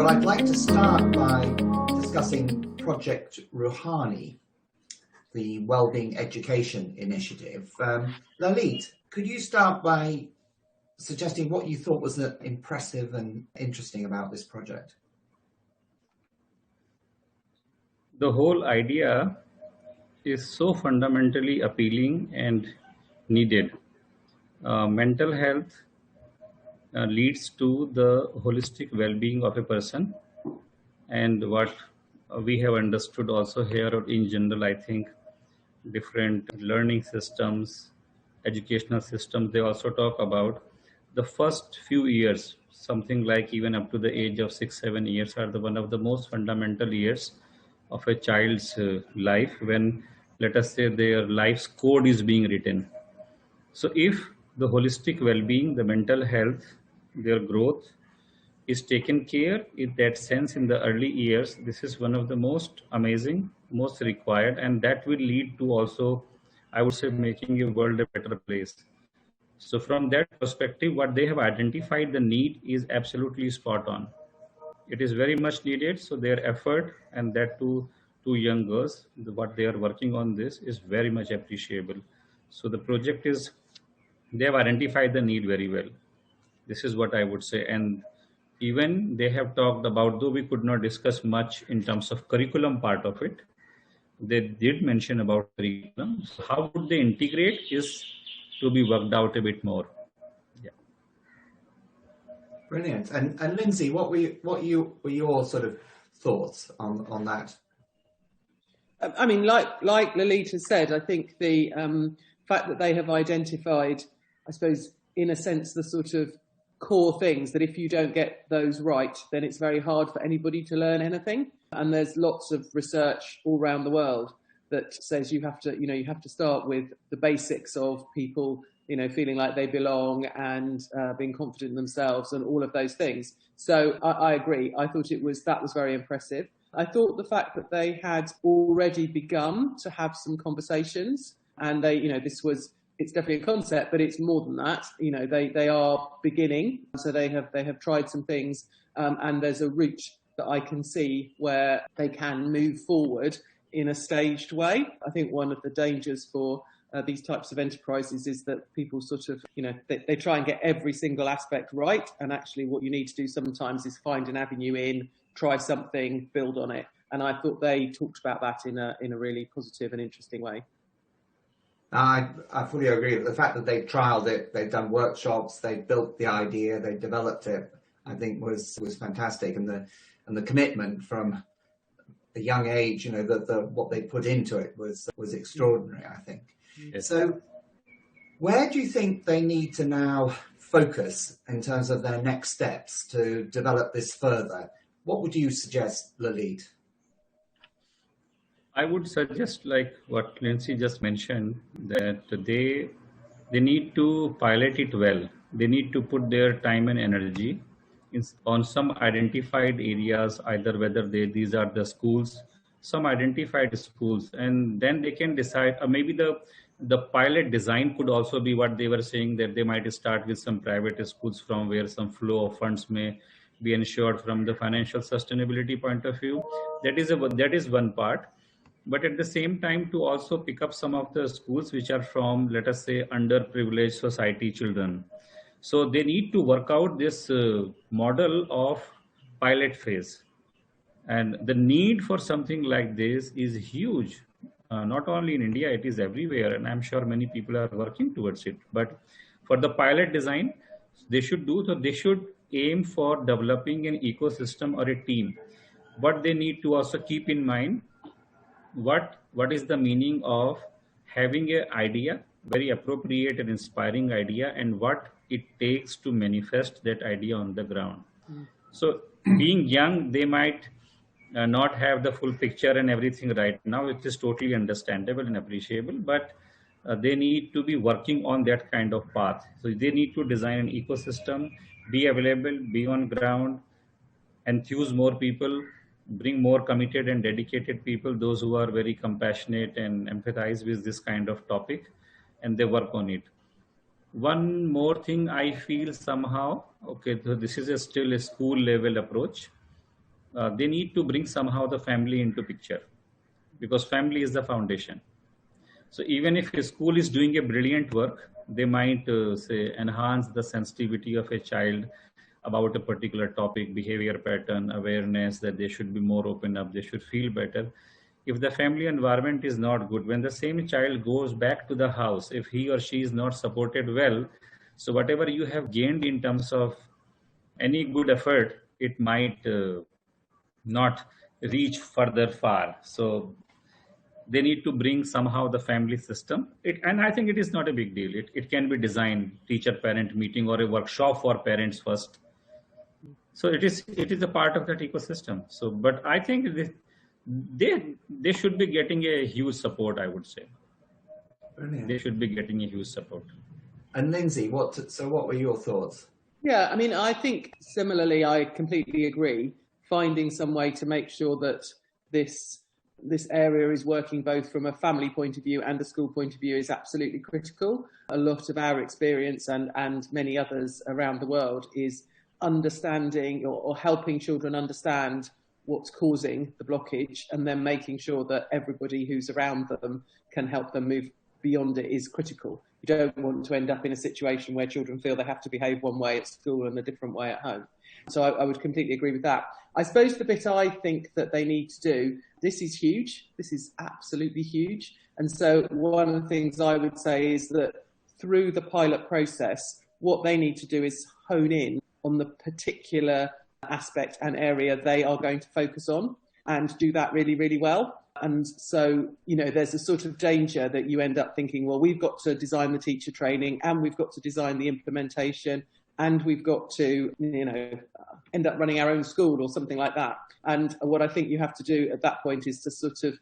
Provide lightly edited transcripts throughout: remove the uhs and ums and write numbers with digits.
Well, I'd like to start by discussing Project Rouhani, the Wellbeing Education Initiative. Lalit, could you start by suggesting what you thought was impressive and interesting about this project? The whole idea is so fundamentally appealing and needed. Mental health leads to the holistic well-being of a person, and what we have understood also here in general, I think different learning systems, educational systems, they also talk about the first few years, something like even up to the age of 6-7 years are the one of the most fundamental years of a child's life, when let us say their life's code is being written. So if the holistic well-being, the mental health, their growth is taken care in that sense in the early years, this is one of the most amazing, most required, and that will lead to also, I would say, making a world a better place. So from that perspective, what they have identified, the need is absolutely spot on. It is very much needed. So their effort, and that to young girls, what they are working on this is very much appreciable. So the project is, they have identified the need very well. This is what I would say. And even they have talked about, though we could not discuss much in terms of curriculum part of it, they did mention about curriculum. So how would they integrate is to be worked out a bit more. Yeah. Brilliant. And Lindsay, what were your sort of thoughts on that? I mean, like Lolita said, I think the fact that they have identified, I suppose, in a sense, the sort of core things that if you don't get those right, then it's very hard for anybody to learn anything. And there's lots of research all around the world that says you have to start with the basics of people, feeling like they belong and being confident in themselves and all of those things. So I agree. I thought that was very impressive. I thought the fact that they had already begun to have some conversations, and it's definitely a concept, but it's more than that. They are beginning, so they have tried some things, and there's a route that I can see where they can move forward in a staged way. I think one of the dangers for these types of enterprises is that people sort of, they try and get every single aspect right, and actually what you need to do sometimes is find an avenue in, try something, build on it. And I thought they talked about that in a really positive and interesting way. I fully agree. The fact that they've trialed it, they've done workshops, they've built the idea, they developed it, I think was fantastic. And the commitment from a young age, what they put into it was extraordinary, I think. Yes. So where do you think they need to now focus in terms of their next steps to develop this further? What would you suggest, Lalit? I would suggest, like what Lindsay just mentioned, that they need to pilot it well. They need to put their time and energy on some identified areas, either whether these are the schools, some identified schools, and then they can decide, maybe the pilot design could also be what they were saying, that they might start with some private schools from where some flow of funds may be ensured from the financial sustainability point of view. That is one part. But at the same time, to also pick up some of the schools which are from, let us say, underprivileged society children. So they need to work out this model of pilot phase. And the need for something like this is huge. Not only in India, it is everywhere. And I'm sure many people are working towards it. But for the pilot design, they should aim for developing an ecosystem or a team. But they need to also keep in mind what is the meaning of having an idea, very appropriate and inspiring idea, and what it takes to manifest that idea on the ground. So being young, they might not have the full picture and everything right now, which is totally understandable and appreciable, but they need to be working on that kind of path. So they need to design an ecosystem, be available, be on ground, enthuse more people, bring more committed and dedicated people, those who are very compassionate and empathize with this kind of topic, and they work on it. One more thing I feel somehow, okay, so this is still a school level approach. they need to bring somehow the family into picture, because family is the foundation. So even if a school is doing a brilliant work, they might say enhance the sensitivity of a child about a particular topic, behavior pattern, awareness, that they should be more open up, they should feel better. If the family environment is not good, when the same child goes back to the house, if he or she is not supported well, so whatever you have gained in terms of any good effort, it might not reach further far. So they need to bring somehow the family system. And I think it is not a big deal. It can be designed teacher-parent meeting or a workshop for parents first. So it is a part of that ecosystem. So, but I think they should be getting a huge support, I would say. Brilliant. They should be getting a huge support. And Lindsay, what were your thoughts? Yeah, I mean, I think similarly, I completely agree. Finding some way to make sure that this area is working both from a family point of view and a school point of view is absolutely critical. A lot of our experience and many others around the world is understanding or helping children understand what's causing the blockage, and then making sure that everybody who's around them can help them move beyond it is critical. You don't want to end up in a situation where children feel they have to behave one way at school and a different way at home. So I would completely agree with that. I suppose the bit I think that they need to do, this is huge. This is absolutely huge. And so one of the things I would say is that through the pilot process, what they need to do is hone in on the particular aspect and area they are going to focus on, and do that really, really well. And so, you know, there's a sort of danger that you end up thinking, well, we've got to design the teacher training, and we've got to design the implementation, and we've got to, you know, end up running our own school or something like that. And what I think you have to do at that point is to sort of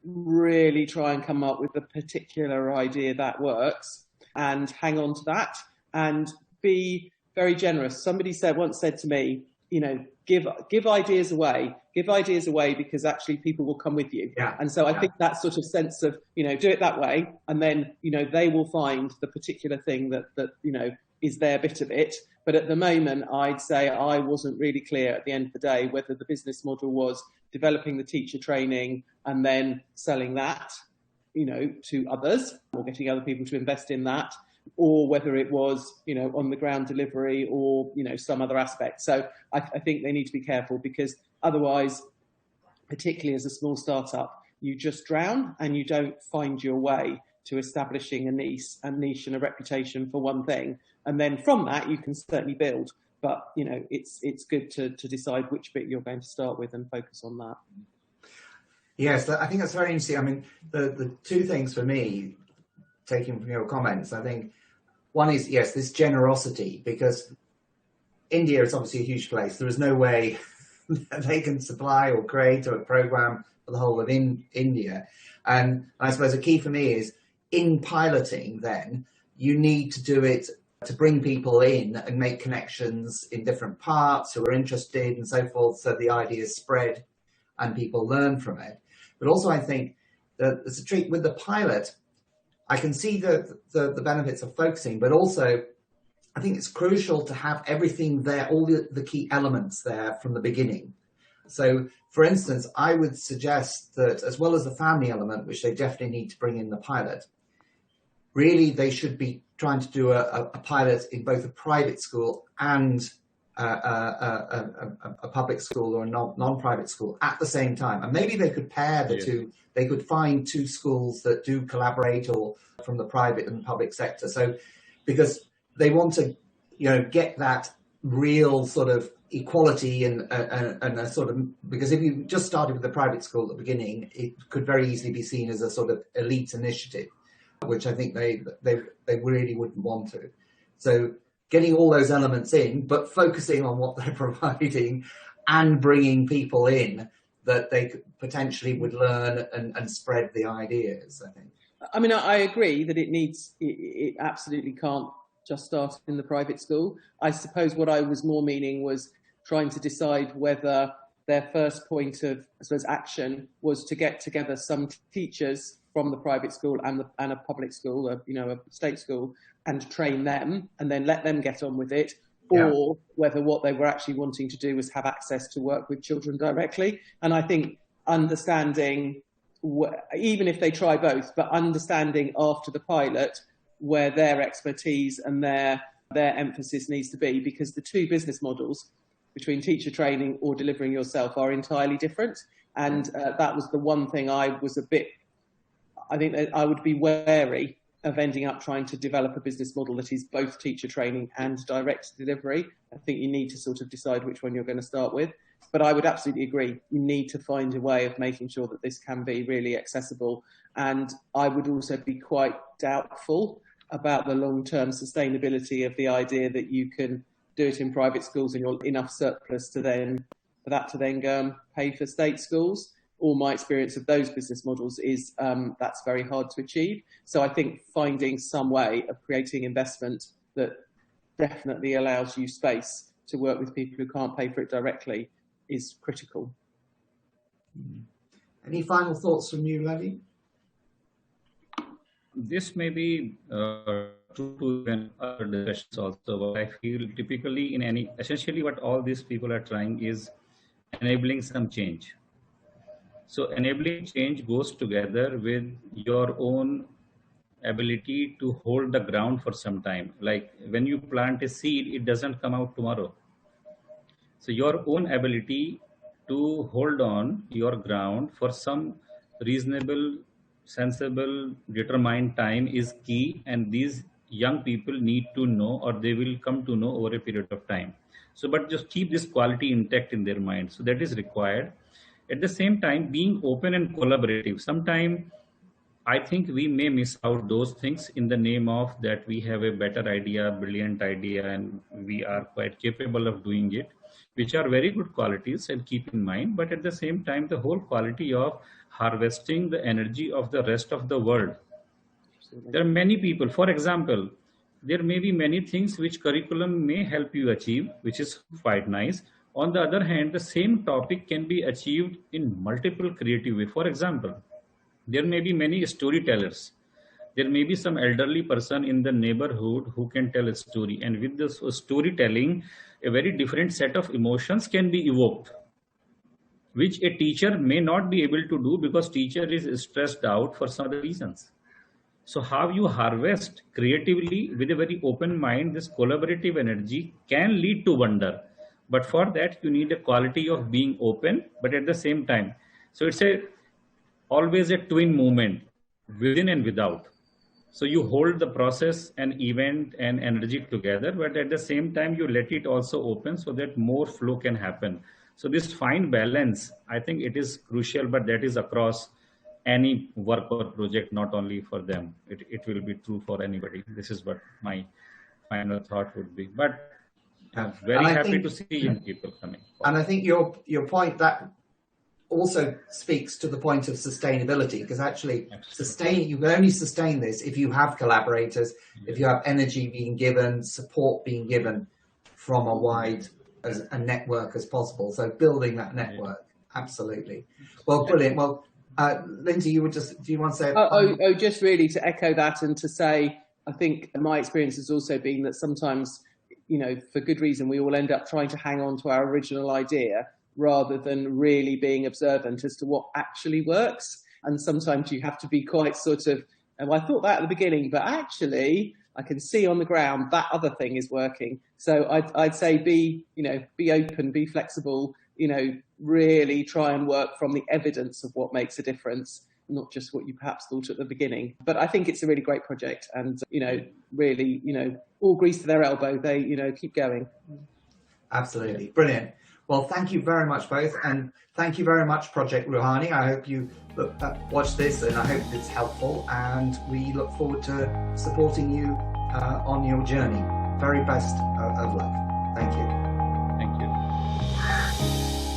really try and come up with a particular idea that works, and hang on to that, and be very generous. Somebody once said to me, you know, give ideas away, because actually people will come with you. Yeah. And so I think that sort of sense of, you know, do it that way, and then, you know, they will find the particular thing that you know, is their bit of it. But at the moment, I'd say I wasn't really clear at the end of the day whether the business model was developing the teacher training and then selling that, you know, to others, or getting other people to invest in that, or whether it was, you know, on the ground delivery, or, you know, some other aspect. So I think they need to be careful, because otherwise, particularly as a small startup, you just drown and you don't find your way to establishing a niche and a reputation for one thing. And then from that, you can certainly build. But, you know, it's good to decide which bit you're going to start with and focus on that. Yes, I think that's very interesting. I mean, the two things for me, taking from your comments, I think one is, yes, this generosity, because India is obviously a huge place. There is no way they can supply or create a program for the whole of India. And I suppose a key for me is, in piloting, then you need to do it to bring people in and make connections in different parts who are interested and so forth, so the ideas spread and people learn from it. But also I think that there's a treat with the pilot. I can see the benefits of focusing, but also I think it's crucial to have everything there, all the key elements there from the beginning. So, for instance, I would suggest that, as well as the family element, which they definitely need to bring in the pilot, really they should be trying to do a pilot in both a private school and a public school or a non-private school at the same time. And maybe they could pair the two. They could find two schools that do collaborate, or from the private and public sector. So, because they want to, you know, get that real sort of equality and a sort of, because if you just started with the private school at the beginning, it could very easily be seen as a sort of elite initiative, which I think they really wouldn't want to. So getting all those elements in, but focusing on what they're providing and bringing people in that they could potentially would learn and spread the ideas, I think. I mean, I agree that it absolutely can't just start in the private school. I suppose what I was more meaning was trying to decide whether their first point of, I suppose, action was to get together some teachers from the private school and a public school, you know, a state school, and train them and then let them get on with it, or whether what they were actually wanting to do was have access to work with children directly. And I think understanding, even if they try both, but understanding after the pilot where their expertise and their emphasis needs to be, because the two business models between teacher training or delivering yourself are entirely different. And that was the one thing I think that I would be wary of ending up trying to develop a business model that is both teacher training and direct delivery. I think you need to sort of decide which one you're going to start with. But I would absolutely agree. You need to find a way of making sure that this can be really accessible. And I would also be quite doubtful about the long-term sustainability of the idea that you can do it in private schools and you're enough surplus for that to then go and pay for state schools. All my experience of those business models is that's very hard to achieve. So I think finding some way of creating investment that definitely allows you space to work with people who can't pay for it directly is critical. Any final thoughts from you, Levi? This may be true to other discussions also, but I feel typically essentially what all these people are trying is enabling some change. So enabling change goes together with your own ability to hold the ground for some time. Like when you plant a seed, it doesn't come out tomorrow. So your own ability to hold on your ground for some reasonable, sensible, determined time is key. And these young people need to know, or they will come to know over a period of time. So, but just keep this quality intact in their mind. So that is required. At the same time, being open and collaborative. Sometimes I think we may miss out those things in the name of that we have a better idea, brilliant idea, and we are quite capable of doing it, which are very good qualities and keep in mind. But at the same time, the whole quality of harvesting the energy of the rest of the world. There are many people, for example, there may be many things which curriculum may help you achieve, which is quite nice. On the other hand, the same topic can be achieved in multiple creative ways. For example, there may be many storytellers. There may be some elderly person in the neighborhood who can tell a story. And with this storytelling, a very different set of emotions can be evoked, which a teacher may not be able to do because teacher is stressed out for some other reasons. So how you harvest creatively with a very open mind, this collaborative energy can lead to wonder. But for that, you need a quality of being open, but at the same time. So it's always a twin movement within and without. So you hold the process and event and energy together, but at the same time, you let it also open so that more flow can happen. So this fine balance, I think it is crucial, but that is across any work or project, not only for them. It will be true for anybody. This is what my final thought would be. But I'm very happy to see young people coming. And I think your point that also speaks to the point of sustainability, because actually you can only sustain this if you have collaborators, if you have energy being given, support being given from a wide as a network as possible. So building that network, absolutely. Well, brilliant. Well, Lindsay, do you want to say? Just really to echo that and to say, I think my experience has also been that sometimes, for good reason, we all end up trying to hang on to our original idea rather than really being observant as to what actually works. And sometimes you have to be quite sort of, I thought that at the beginning, but actually I can see on the ground that other thing is working. So I'd say be open, be flexible, really try and work from the evidence of what makes a difference, not just what you perhaps thought at the beginning. But I think it's a really great project and, really, all grease to their elbow. They, keep going. Absolutely. Brilliant. Well, thank you very much both. And thank you very much, Project Rouhani. I hope you watch this and I hope it's helpful. And we look forward to supporting you on your journey. Very best of luck. Thank you. Thank you.